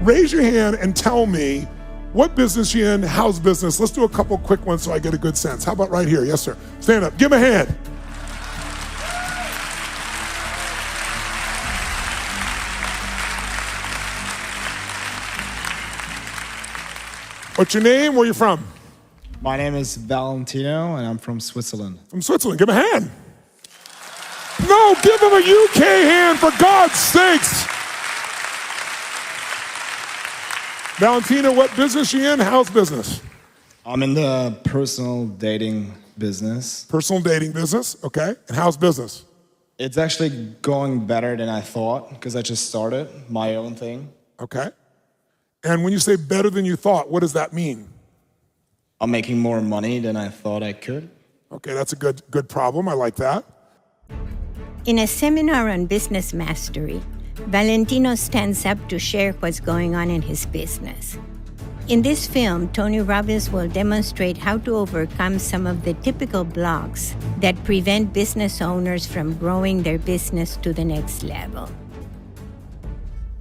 raise your hand and tell me what business you're in, how's business. Let's do a couple quick ones so I get a good sense. How about right here? Yes, sir. Stand up. Give him a hand. What's your name? Where are you from? My name is Valentino, and I'm from Switzerland. From Switzerland. Give him a hand. No, give him a UK hand, for God's sakes. Valentino, what business you in? How's business? I'm in the personal dating business. Personal dating business, okay. And how's business? It's actually going better than I thought because I just started my own thing. Okay. And when you say better than you thought, what does that mean? I'm making more money than I thought I could. Okay, that's a good problem. I like that. In a seminar on business mastery, Valentino stands up to share what's going on in his business. In this film, Tony Robbins will demonstrate how to overcome some of the typical blocks that prevent business owners from growing their business to the next level.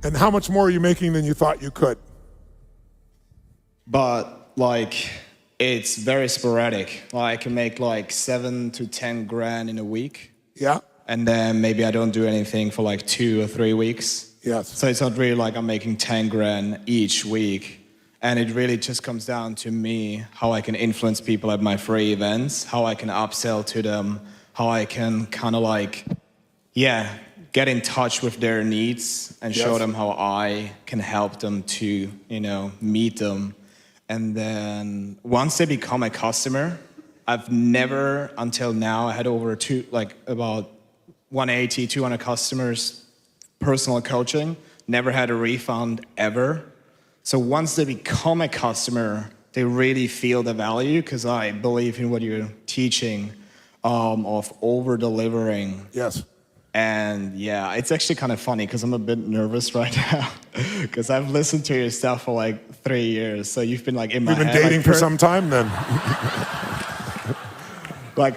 And how much more are you making than you thought you could? But it's very sporadic. I can make 7 to 10 grand in a week. Yeah. And then maybe I don't do anything for 2 or 3 weeks. Yes. So it's not really like I'm making 10 grand each week. And it really just comes down to me, how I can influence people at my free events, how I can upsell to them, how I can kind of get in touch with their needs and show them how I can help them to, meet them. And then once they become a customer, I've never until now, I had over about 180, 200 customers, personal coaching, never had a refund ever. So once they become a customer, they really feel the value because I believe in what you're teaching of over-delivering. Yes. And yeah, it's actually kind of funny because I'm a bit nervous right now because I've listened to your stuff for 3 years. So you've been in my head. You've been dating for some time then.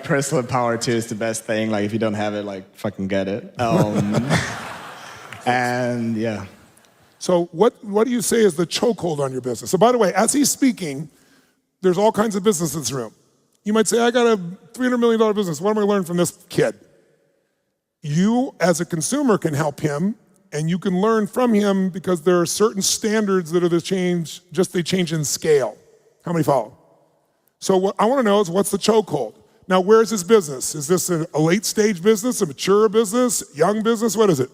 Personal power too is the best thing. If you don't have it, fucking get it. And yeah. So what do you say is the chokehold on your business? So by the way, as he's speaking, there's all kinds of business in this room. You might say, I got a $300 million business. What am I going to learn from this kid? You, as a consumer, can help him, and you can learn from him because there are certain standards that are they change in scale. How many follow? So what I want to know is, what's the chokehold? Now, where's his business? Is this a late-stage business, a mature business, young business? What is it?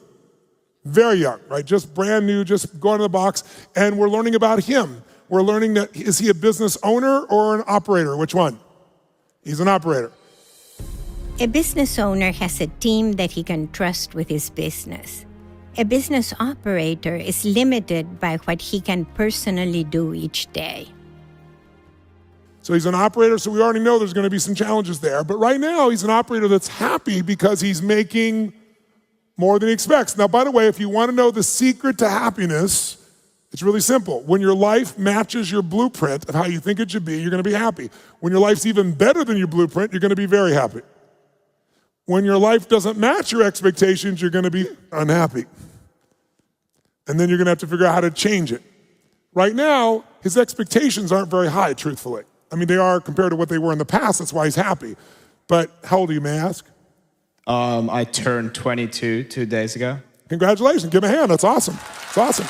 Very young, right? Just brand new, just going to the box. And we're learning about him. We're learning that, is he a business owner or an operator? Which one? He's an operator. A business owner has a team that he can trust with his business. A business operator is limited by what he can personally do each day. So he's an operator, so we already know there's going to be some challenges there. But right now, he's an operator that's happy because he's making more than he expects. Now, by the way, if you want to know the secret to happiness, it's really simple. When your life matches your blueprint of how you think it should be, you're going to be happy. When your life's even better than your blueprint, you're going to be very happy. When your life doesn't match your expectations, you're going to be unhappy. And then you're going to have to figure out how to change it. Right now, his expectations aren't very high, truthfully. I mean, they are compared to what they were in the past. That's why he's happy. But how old are you, may I ask? I turned 22 2 days ago. Congratulations. Give him a hand. That's awesome. It's awesome.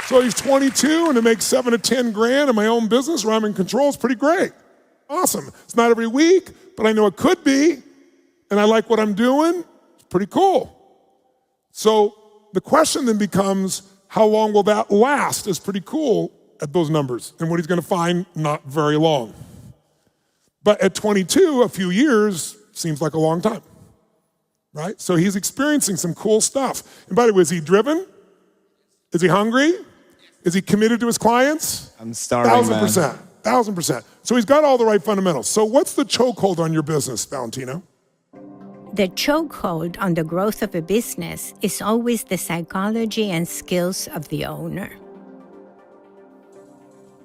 So he's 22 and to make 7 to 10 grand in my own business where I'm in control is pretty great. Awesome. It's not every week, but I know it could be. And I like what I'm doing. It's pretty cool. So the question then becomes, how long will that last? Is pretty cool at those numbers. And what he's going to find, not very long. But at 22, a few years seems like a long time, right? So he's experiencing some cool stuff. And by the way, is he driven? Is he hungry? Is he committed to his clients? I'm starving, 1,000%. 1,000%. So he's got all the right fundamentals. So what's the chokehold on your business, Valentino? The chokehold on the growth of a business is always the psychology and skills of the owner.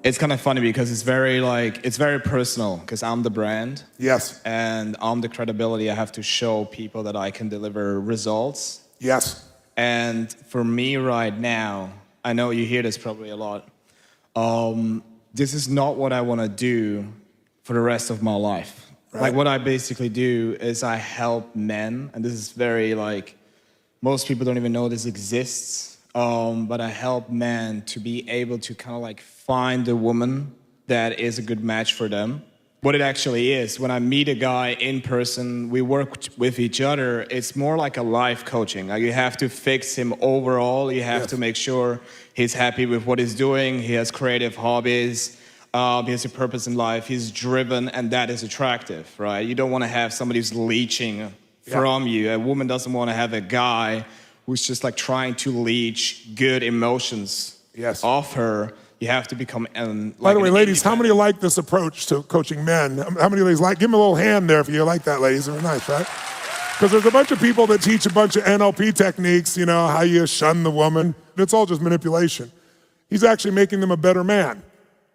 It's kind of funny because it's very personal because I'm the brand. Yes. And I'm the credibility. I have to show people that I can deliver results. Yes. And for me right now, I know you hear this probably a lot. This is not what I want to do for the rest of my life. Right. Like what I basically do is I help men, and this is very like, most people don't even know this exists, but I help men to be able to kind of like find a woman that is a good match for them. What it actually is, when I meet a guy in person, we work with each other, it's more like a life coaching. Like you have to fix him overall, you have to make sure he's happy with what he's doing, he has creative hobbies, he has a purpose in life, he's driven, and that is attractive, right? You don't want to have somebody who's leeching from you. A woman doesn't want to have a guy who's just like trying to leech good emotions off her. You have to become By the way, ladies, how many like this approach to coaching men? How many ladies like? Give them a little hand there if you like that, ladies. They're nice, right? Because there's a bunch of people that teach a bunch of NLP techniques, you know, how you shun the woman. It's all just manipulation. He's actually making them a better man,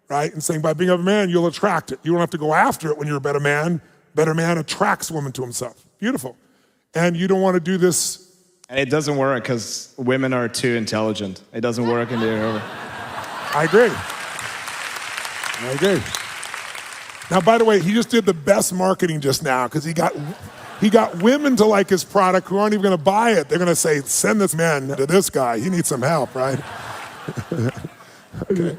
right? And saying by being a man, you'll attract it. You don't have to go after it when you're a better man. Better man attracts women to himself. Beautiful. And you don't want to do this. And it doesn't work because women are too intelligent. It doesn't work in the... I agree. Now, by the way, he just did the best marketing just now because he got women to like his product who aren't even going to buy it. They're going to say, send this man to this guy. He needs some help, right? Okay.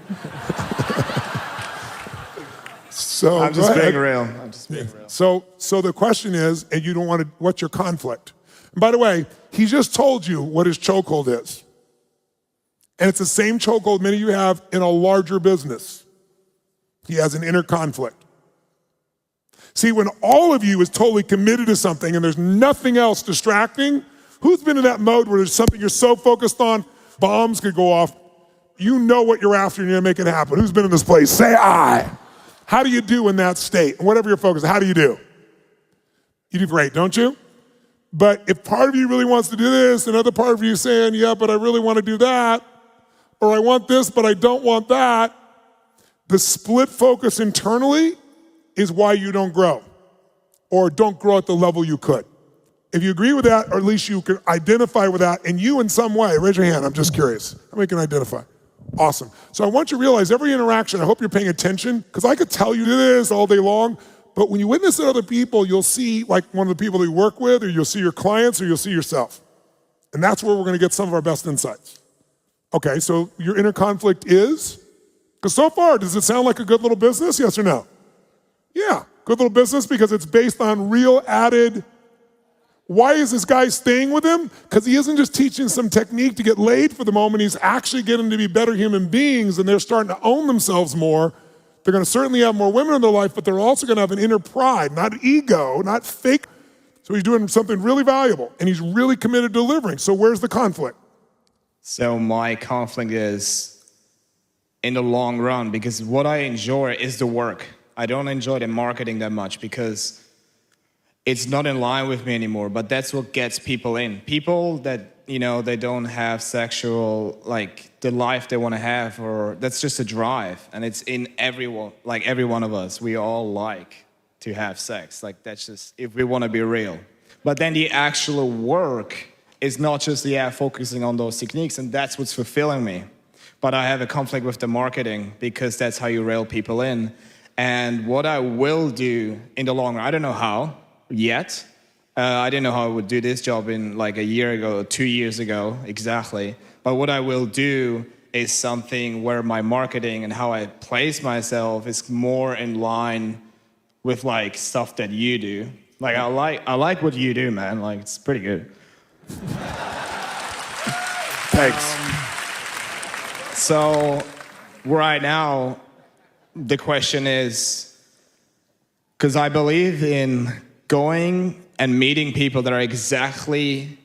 So I'm just being real. So the question is, and you don't want to, what's your conflict? And by the way, he just told you what his chokehold is. And it's the same chokehold many of you have in a larger business. He has an inner conflict. See, when all of you is totally committed to something and there's nothing else distracting, who's been in that mode where there's something you're so focused on, bombs could go off, you know what you're after and you're gonna make it happen. Who's been in this place? Say I. How do you do in that state? Whatever you're focused on, how do you do? You do great, don't you? But if part of you really wants to do this, another part of you is saying, yeah, but I really want to do that, or I want this, but I don't want that, the split focus internally is why you don't grow, or don't grow at the level you could. If you agree with that, or at least you can identify with that, and you in some way, raise your hand, I'm just curious. How many can identify? Awesome. So I want you to realize every interaction, I hope you're paying attention, because I could tell you this all day long, but when you witness other people, you'll see like one of the people that you work with, or you'll see your clients, or you'll see yourself. And that's where we're gonna get some of our best insights. Okay, so your inner conflict is? Because so far, does it sound like a good little business, yes or no? Yeah, good little business because it's based on real added. Why is this guy staying with him? Because he isn't just teaching some technique to get laid for the moment, he's actually getting to be better human beings and they're starting to own themselves more. They're gonna certainly have more women in their life, but they're also gonna have an inner pride, not ego, not fake. So he's doing something really valuable and he's really committed to delivering. So where's the conflict? So my conflict is in the long run because what I enjoy is the work. I don't enjoy the marketing that much because it's not in line with me anymore, but that's what gets people in. People that, you know, they don't have sexual, like the life they want to have, or that's just a drive. And it's in everyone, like every one of us, we all like to have sex. Like that's just, if we want to be real. But then the actual work is not just, focusing on those techniques, and that's what's fulfilling me. But I have a conflict with the marketing because that's how you rail people in. And what I will do in the long run, I don't know how yet. I didn't know how I would do this job in like a year ago, 2 years ago, exactly. But what I will do is something where my marketing and how I place myself is more in line with like stuff that you do. Like I like what you do, man. Like it's pretty good. Thanks. So right now, the question is, because I believe in going and meeting people that are exactly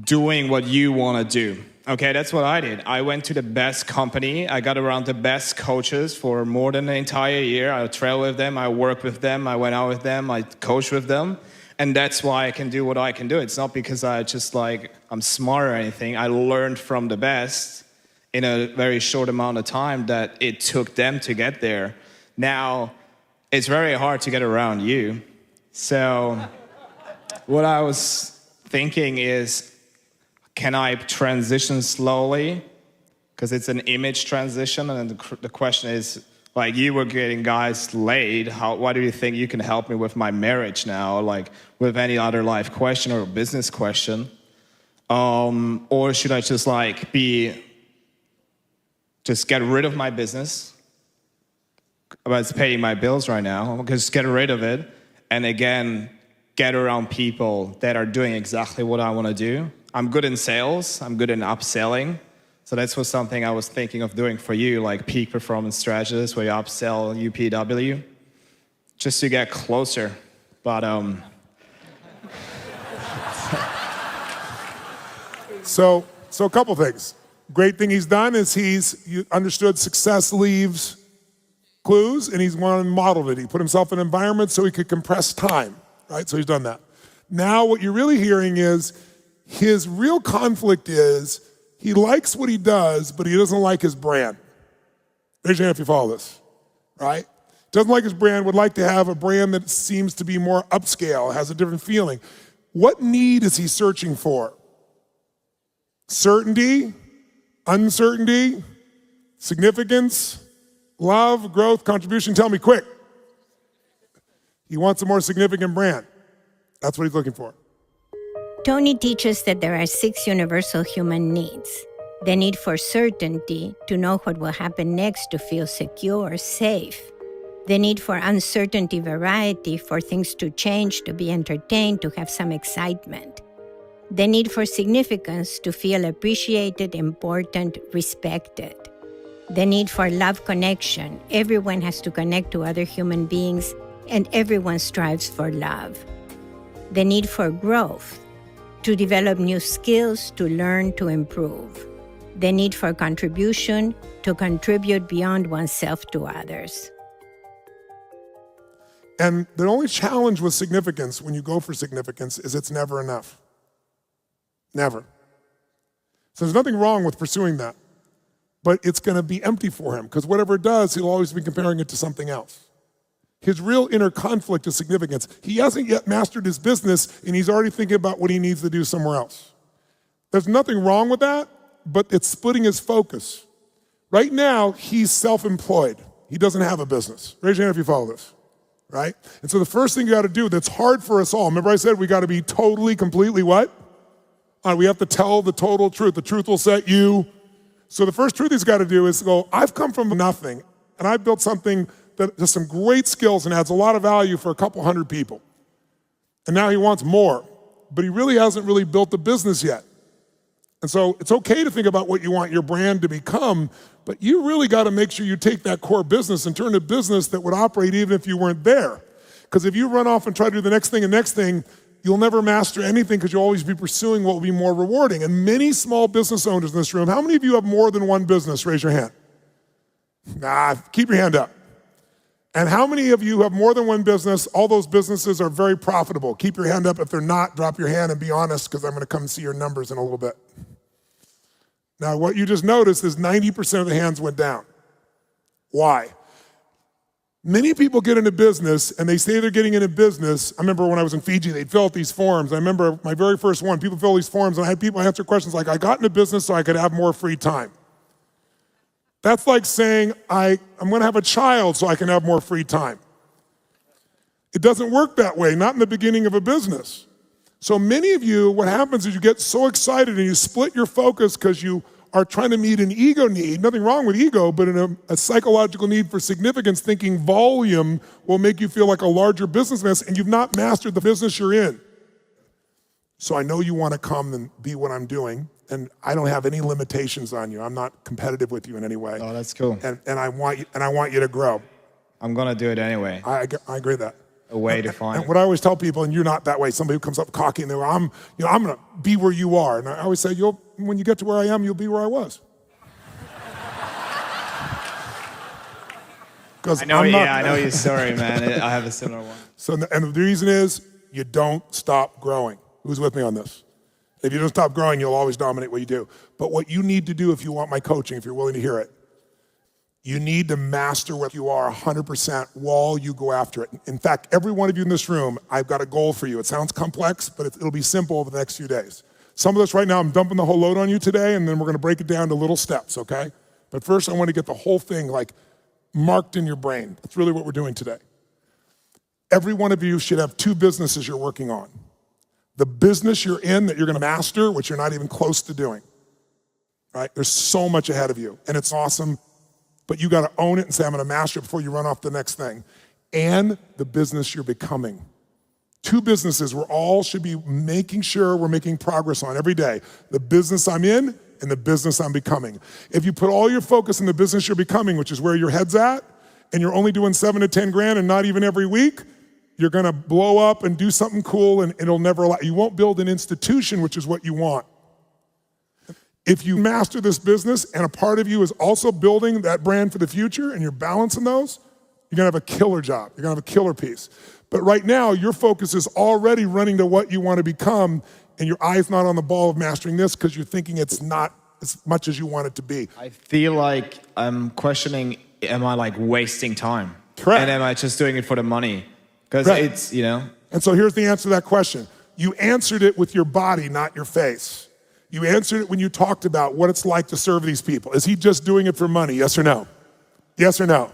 doing what you want to do. Okay, that's what I did. I went to the best company. I got around the best coaches for more than an entire year. I traveled with them. I worked with them. I went out with them. I coached with them. And that's why I can do what I can do. It's not because I just like, I'm smart or anything. I learned from the best in a very short amount of time that it took them to get there. Now, it's very hard to get around you. So what I was thinking is, can I transition slowly? Because it's an image transition, and the question is, like, you were getting guys laid. Why do you think you can help me with my marriage now? Like, with any other life question or business question? Or should I just just get rid of my business? But it's paying my bills right now. Just get rid of it, and again, get around people that are doing exactly what I want to do. I'm good in sales. I'm good in upselling. So that's was something I was thinking of doing for you, like peak performance strategists, where you upsell UPW, just to get closer. But So a couple things. Great thing he's done is you understood success leaves clues, and he's one modeled it. He put himself in an environment so he could compress time, right? So he's done that. Now what you're really hearing is his real conflict is he likes what he does, but he doesn't like his brand. Raise your hand if you follow this, right? Doesn't like his brand, would like to have a brand that seems to be more upscale, has a different feeling. What need is he searching for? Certainty, uncertainty, significance, love, growth, contribution? Tell me quick. He wants a more significant brand. That's what he's looking for. Tony teaches that there are 6 universal human needs. The need for certainty, to know what will happen next, to feel secure, safe. The need for uncertainty, variety, for things to change, to be entertained, to have some excitement. The need for significance, to feel appreciated, important, respected. The need for love connection. Everyone has to connect to other human beings, and everyone strives for love. The need for growth, to develop new skills, to learn, to improve. The need for contribution, to contribute beyond oneself to others. And the only challenge with significance, when you go for significance, is it's never enough. Never. So there's nothing wrong with pursuing that. But it's going to be empty for him, because whatever it does, he'll always be comparing it to something else. His real inner conflict is significance. He hasn't yet mastered his business, and he's already thinking about what he needs to do somewhere else. There's nothing wrong with that, but it's splitting his focus. Right now, he's self-employed. He doesn't have a business. Raise your hand if you follow this, right? And so the first thing you got to do that's hard for us all, remember I said we got to be totally, completely what? We have to tell the total truth. The truth will set you. So the first truth he's got to do is go, I've come from nothing, and I've built something that has some great skills and adds a lot of value for a couple hundred people. And now he wants more, but he really hasn't really built the business yet. And so it's okay to think about what you want your brand to become, but you really got to make sure you take that core business and turn it a business that would operate even if you weren't there. Because if you run off and try to do the next thing, you'll never master anything, because you'll always be pursuing what will be more rewarding. And many small business owners in this room, how many of you have more than one business? Raise your hand. Nah, keep your hand up. And how many of you have more than one business? All those businesses are very profitable. Keep your hand up. If they're not, drop your hand and be honest, because I'm going to come see your numbers in a little bit. Now, what you just noticed is 90% of the hands went down. Why? Many people get into business, and they say they're getting into business. I remember when I was in Fiji, they'd fill out these forms. I remember my very first one, people fill these forms, and I had people answer questions like, I got into business so I could have more free time. That's like saying, I'm going to have a child so I can have more free time. It doesn't work that way, not in the beginning of a business. So many of you, what happens is you get so excited and you split your focus because you are trying to meet an ego need. Nothing wrong with ego, but in a psychological need for significance, thinking volume will make you feel like a larger businessman, and you've not mastered the business you're in. So I know you want to come and be what I'm doing, and I don't have any limitations on you. I'm not competitive with you in any way. Oh, that's cool. And I want you to grow. I'm gonna do it anyway. I agree with that. A way to find. And what I always tell people, and you're not that way. Somebody who comes up cocky and they're, I'm gonna be where you are. And I always say, when you get to where I am, you'll be where I was. I know your story, man. I have a similar one. So, and the reason is you don't stop growing. Who's with me on this? If you don't stop growing, you'll always dominate what you do. But what you need to do if you want my coaching, if you're willing to hear it, you need to master what you are 100% while you go after it. In fact, every one of you in this room, I've got a goal for you. It sounds complex, but it'll be simple over the next few days. Some of this right now, I'm dumping the whole load on you today, and then we're gonna break it down to little steps, okay? But first, I wanna get the whole thing like marked in your brain. That's really what we're doing today. Every one of you should have 2 businesses you're working on. The business you're in that you're gonna master, which you're not even close to doing, right? There's so much ahead of you, and it's awesome, but you gotta own it and say, I'm gonna master it before you run off the next thing. And the business you're becoming. 2 businesses we're all should be making sure we're making progress on every day. The business I'm in and the business I'm becoming. If you put all your focus in the business you're becoming, which is where your head's at, and you're only doing 7 to 10 grand and not even every week, you're gonna blow up and do something cool and it'll never allow, you won't build an institution, which is what you want. If you master this business and a part of you is also building that brand for the future and you're balancing those, you're gonna have a killer job. You're gonna have a killer piece. But right now, your focus is already running to what you wanna become and your eye's not on the ball of mastering this because you're thinking it's not as much as you want it to be. I feel like I'm questioning, am I like wasting time? Correct. And am I just doing it for the money? Because it's, you know. And so here's the answer to that question. You answered it with your body, not your face. You answered it when you talked about what it's like to serve these people. Is he just doing it for money? Yes or no? Yes or no?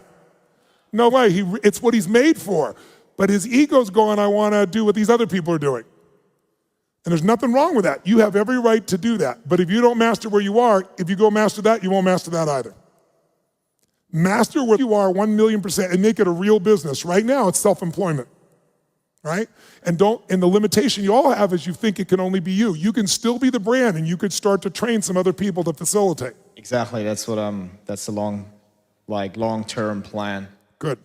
No way. It's what he's made for. But his ego's going, I want to do what these other people are doing. And there's nothing wrong with that. You have every right to do that. But if you don't master where you are, if you go master that, you won't master that either. Master where you are 1,000,000% and make it a real business. Right now, it's self-employment, right? And the limitation you all have is you think it can only be you. You can still be the brand and you could start to train some other people to facilitate. Exactly, that's the long-term plan. Good.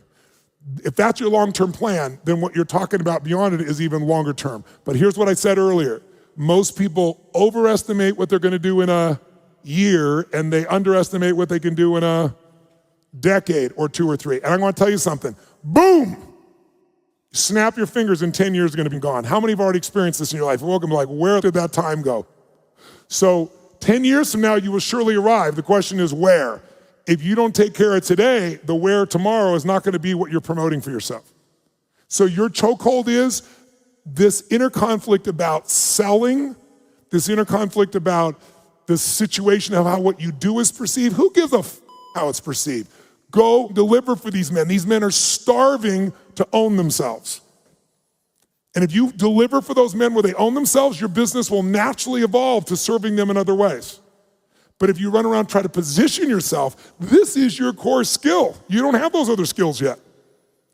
If that's your long-term plan, then what you're talking about beyond it is even longer term. But here's what I said earlier. Most people overestimate what they're gonna do in a year and they underestimate what they can do in a decade or 2 or 3. And I'm gonna tell you something, boom! Snap your fingers and 10 years are gonna be gone. How many have already experienced this in your life? Welcome, like, where did that time go? So 10 years from now, you will surely arrive. The question is where? If you don't take care of today, the where tomorrow is not gonna be what you're promoting for yourself. So your chokehold is this inner conflict about selling, this inner conflict about the situation of how what you do is perceived. Who gives a how it's perceived? Go deliver for these men. These men are starving to own themselves. And if you deliver for those men where they own themselves, your business will naturally evolve to serving them in other ways. But if you run around trying to position yourself, this is your core skill. You don't have those other skills yet.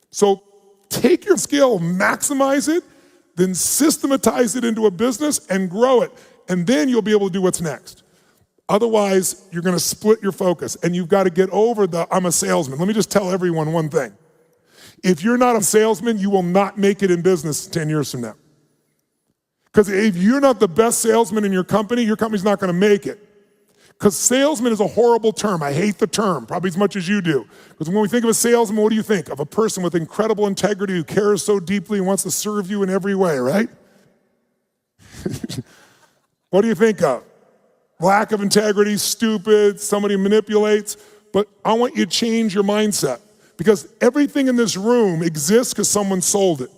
So take your skill, maximize it, then systematize it into a business and grow it. And then you'll be able to do what's next. Otherwise, you're gonna split your focus and you've got to get over I'm a salesman. Let me just tell everyone one thing. If you're not a salesman, you will not make it in business 10 years from now. Because if you're not the best salesman in your company's not gonna make it. Because salesman is a horrible term. I hate the term, probably as much as you do. Because when we think of a salesman, what do you think? Of a person with incredible integrity who cares so deeply and wants to serve you in every way, right? What do you think of? Lack of integrity, stupid, somebody manipulates. But I want you to change your mindset. Because everything in this room exists because someone sold it.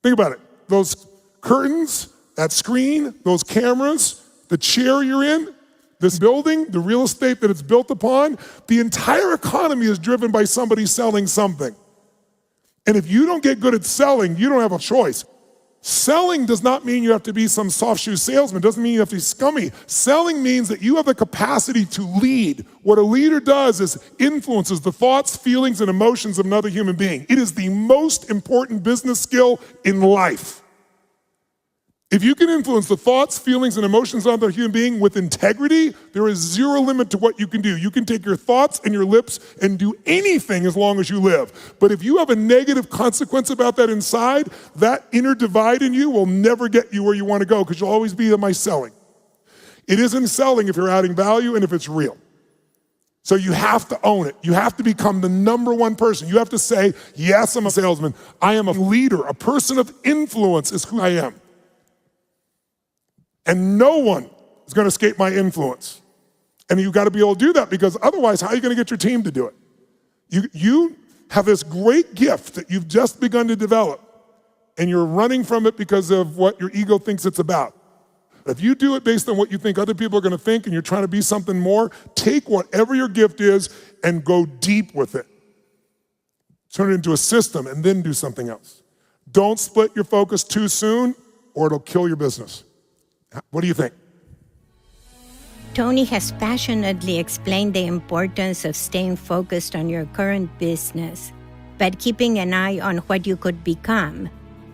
Think about it. Those curtains, that screen, those cameras, the chair you're in, this building, the real estate that it's built upon, the entire economy is driven by somebody selling something. And if you don't get good at selling, you don't have a choice. Selling does not mean you have to be some soft shoe salesman. It doesn't mean you have to be scummy. Selling means that you have the capacity to lead. What a leader does is influences the thoughts, feelings, and emotions of another human being. It is the most important business skill in life. If you can influence the thoughts, feelings, and emotions of another human being with integrity, there is zero limit to what you can do. You can take your thoughts and your lips and do anything as long as you live. But if you have a negative consequence about that inside, that inner divide in you will never get you where you want to go because you'll always be am I selling? It isn't selling if you're adding value and if it's real. So you have to own it. You have to become the number one person. You have to say, yes, I'm a salesman. I am a leader. A person of influence is who I am. And no one is gonna escape my influence. And you've got to be able to do that, because otherwise, how are you gonna get your team to do it? You have this great gift that you've just begun to develop, and you're running from it because of what your ego thinks it's about. If you do it based on what you think other people are gonna think, and you're trying to be something more, take whatever your gift is and go deep with it. Turn it into a system and then do something else. Don't split your focus too soon, or it'll kill your business. What do you think? Tony has passionately explained the importance of staying focused on your current business, but keeping an eye on what you could become,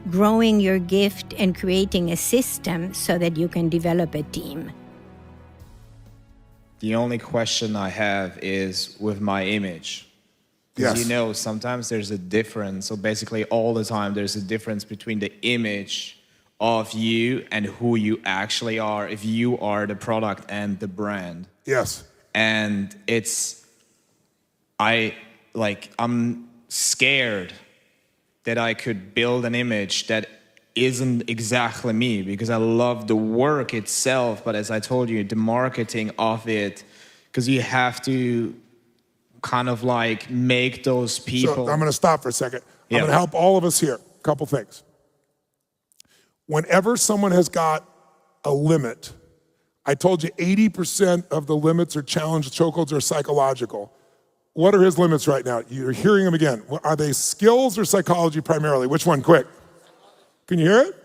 growing your gift, and creating a system so that you can develop a team. The only question I have is with my image. Because Yes. you know, sometimes there's a difference, so basically all the time there's a difference between the image of you and who you actually are, if you are the product and the brand. Yes. And I'm scared that I could build an image that isn't exactly me, because I love the work itself, but as I told you, the marketing of it, because you have to kind of like make those people. So I'm gonna stop for a second. Yeah. I'm gonna help all of us here. A couple things. Whenever someone has got a limit, I told you 80% of the limits or challenges, chokeholds are psychological. What are his limits right now? You're hearing them again. Are they skills or psychology primarily? Which one? Quick. Can you hear it?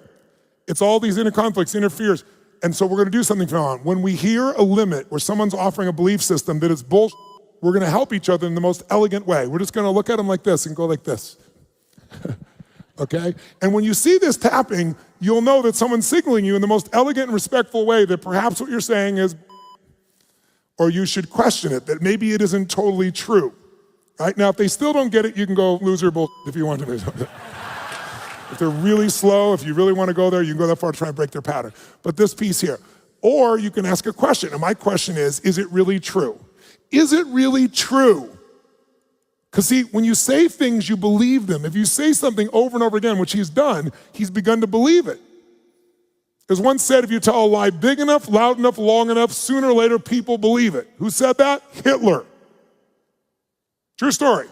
It's all these inner conflicts, inner fears. And so we're gonna do something from now on. When we hear a limit where someone's offering a belief system that is bullshit, we're gonna help each other in the most elegant way. We're just gonna look at them like this and go like this. Okay? And when you see this tapping, you'll know that someone's signaling you in the most elegant and respectful way that perhaps what you're saying is, or you should question it, that maybe it isn't totally true. Right? Now, if they still don't get it, you can go loser bullshit if you want to. If they're really slow, if you really want to go there, you can go that far to try and break their pattern. But this piece here. Or you can ask a question, and my question is it really true? Is it really true? Because see, when you say things, you believe them. If you say something over and over again, which he's done, he's begun to believe it. As one said, if you tell a lie big enough, loud enough, long enough, sooner or later, people believe it. Who said that? Hitler. True story.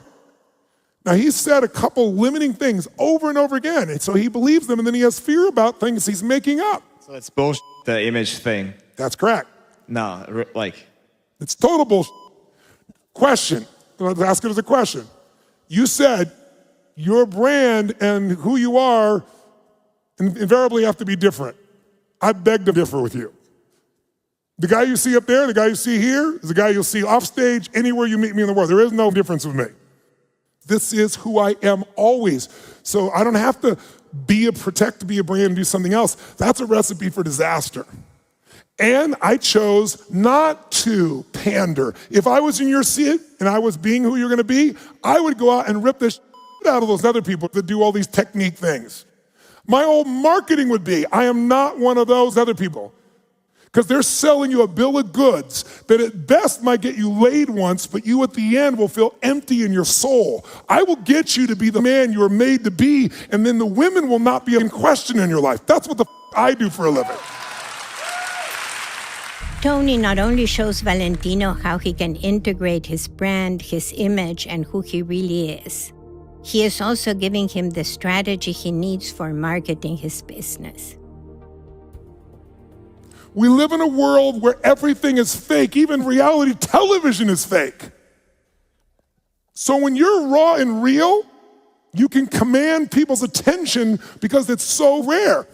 Now, he's said a couple limiting things over and over again, and so he believes them, and then he has fear about things he's making up. So it's bullshit, the image thing. That's correct. No, It's total bullshit. Question. Let's ask it as a question. You said your brand and who you are invariably have to be different. I beg to differ with you. The guy you see up there, the guy you see here, is the guy you'll see off stage anywhere you meet me in the world. There is no difference with me. This is who I am always. So I don't have to pretend to be a brand and do something else. That's a recipe for disaster. And I chose not to pander. If I was in your seat and I was being who you're gonna be, I would go out and rip the shit out of those other people that do all these technique things. My whole marketing would be, I am not one of those other people. Because they're selling you a bill of goods that at best might get you laid once, but you at the end will feel empty in your soul. I will get you to be the man you were made to be, and then the women will not be in question in your life. That's what the I do for a living. Tony not only shows Valentino how he can integrate his brand, his image, and who he really is, he is also giving him the strategy he needs for marketing his business. We live in a world where everything is fake. Even reality television is fake. So when you're raw and real, you can command people's attention because it's so rare.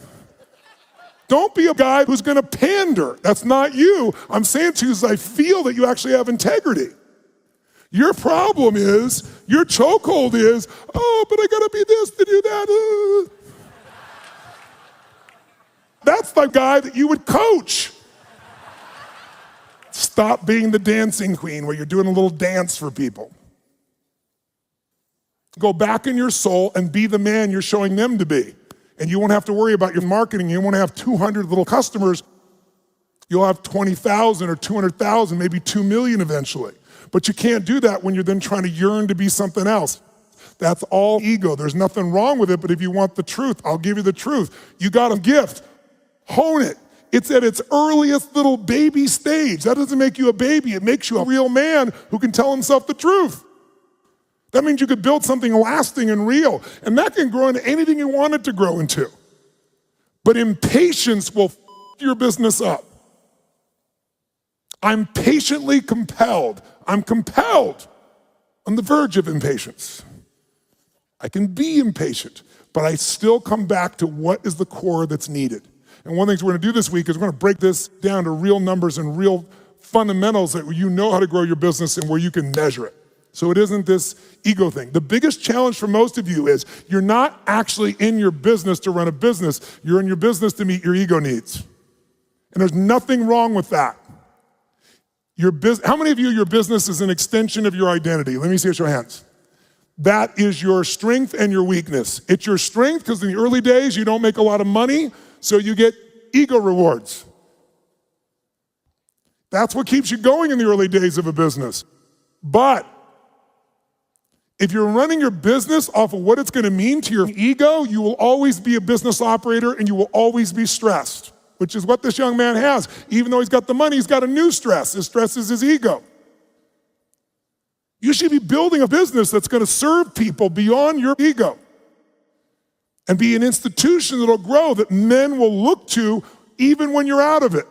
Don't be a guy who's gonna pander. That's not you. I'm saying to you is I feel that you actually have integrity. Your problem is, your chokehold is, oh, but I gotta be this to do that. That's the guy that you would coach. Stop being the dancing queen where you're doing a little dance for people. Go back in your soul and be the man you're showing them to be. And you won't have to worry about your marketing. You won't have 200 little customers. You'll have 20,000 or 200,000, maybe 2 million eventually. But you can't do that when you're then trying to yearn to be something else. That's all ego. There's nothing wrong with it, but if you want the truth, I'll give you the truth. You got a gift. Hone it. It's at its earliest little baby stage. That doesn't make you a baby. It makes you a real man who can tell himself the truth. That means you could build something lasting and real, and that can grow into anything you want it to grow into. But impatience will f your business up. I'm patiently compelled. I'm compelled on the verge of impatience. I can be impatient, but I still come back to what is the core that's needed. And one of the things we're gonna do this week is we're gonna break this down to real numbers and real fundamentals that you know how to grow your business and where you can measure it. So it isn't this ego thing. The biggest challenge for most of you is you're not actually in your business to run a business. You're in your business to meet your ego needs. And there's nothing wrong with that. How many of you, your business is an extension of your identity? Let me see a show of hands. That is your strength and your weakness. It's your strength because in the early days, you don't make a lot of money, so you get ego rewards. That's what keeps you going in the early days of a business. But if you're running your business off of what it's gonna mean to your ego, you will always be a business operator and you will always be stressed, which is what this young man has. Even though he's got the money, he's got a new stress. His stress is his ego. You should be building a business that's gonna serve people beyond your ego and be an institution that'll grow, that men will look to even when you're out of it.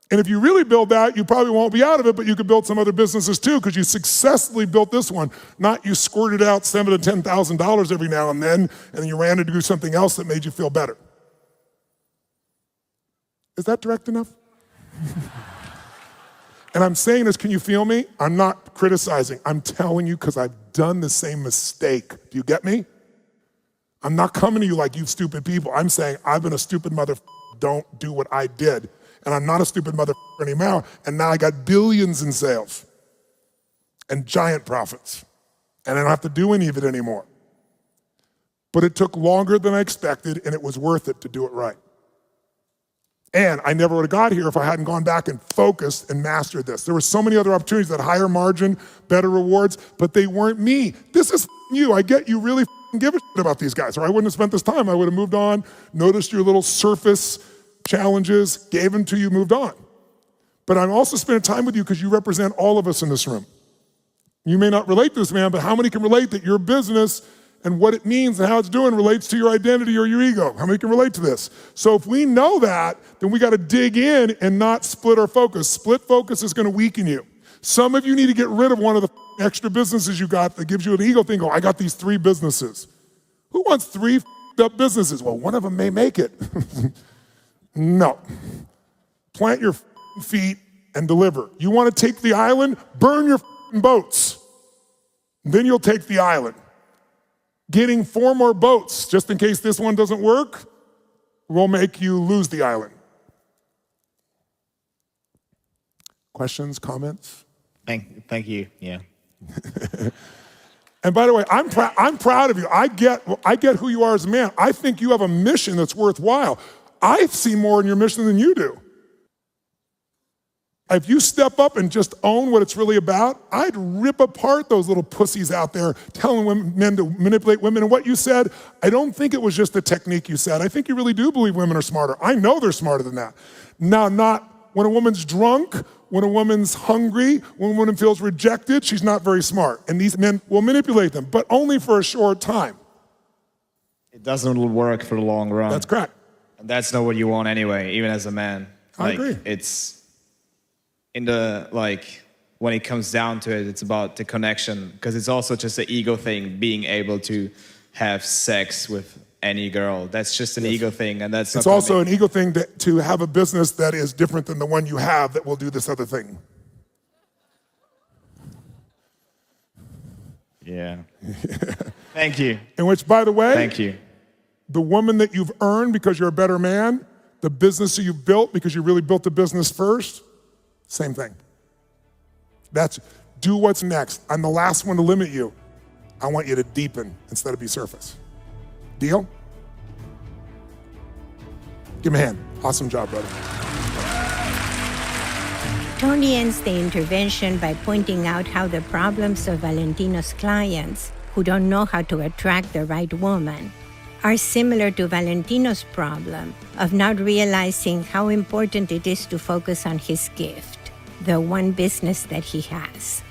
And if you really build that, you probably won't be out of it, but you could build some other businesses too, because you successfully built this one. Not you squirted out $7,000 to $10,000 every now and then you ran to do something else that made you feel better. Is that direct enough? And I'm saying this, can you feel me? I'm not criticizing. I'm telling you because I've done the same mistake. Do you get me? I'm not coming to you like you stupid people. I'm saying I've been a stupid don't do what I did. And I'm not a stupid anymore, and now I got billions in sales and giant profits, and I don't have to do any of it anymore. But it took longer than I expected, and it was worth it to do it right. And I never would have got here if I hadn't gone back and focused and mastered this. There were so many other opportunities that higher margin, better rewards, but they weren't me. This is you. I get you really give a shit about these guys, or I wouldn't have spent this time. I would have moved on, noticed your little surface challenges, gave them to you, moved on. But I'm also spending time with you because you represent all of us in this room. You may not relate to this man, but how many can relate that your business and what it means and how it's doing relates to your identity or your ego? How many can relate to this? So if we know that, then we got to dig in and not split our focus. Split focus is going to weaken you. Some of you need to get rid of one of the extra businesses you got that gives you an ego thing. Oh, I got these 3 businesses. Who wants 3 up businesses? Well, one of them may make it. No. Plant your feet and deliver. You want to take the island? Burn your boats. Then you'll take the island. Getting 4 more boats, just in case this one doesn't work, will make you lose the island. Questions, comments? Thank you, yeah. And by the way, I'm proud of you. I get who you are as a man. I think you have a mission that's worthwhile. I see more in your mission than you do. If you step up and just own what it's really about, I'd rip apart those little pussies out there telling men to manipulate women. And what you said, I don't think it was just a technique you said. I think you really do believe women are smarter. I know they're smarter than that. Now, not when a woman's drunk, when a woman's hungry, when a woman feels rejected, she's not very smart. And these men will manipulate them, but only for a short time. It doesn't work for the long run. That's correct. And that's not what you want anyway, even as a man. I agree. It's in the, when it comes down to it, it's about the connection, because it's also just an ego thing, being able to have sex with any girl. That's just an ego thing, and that's. It's also an ego thing to have a business that is different than the one you have that will do this other thing. Yeah. Thank you. In which, by the way, thank you. The woman that you've earned because you're a better man, the business that you've built because you really built the business first, same thing. That's do what's next. I'm the last one to limit you. I want you to deepen instead of be surface. Deal? Give him a hand. Awesome job, brother. Tony ends the intervention by pointing out how the problems of Valentino's clients, who don't know how to attract the right woman, are similar to Valentino's problem of not realizing how important it is to focus on his gift, the one business that he has.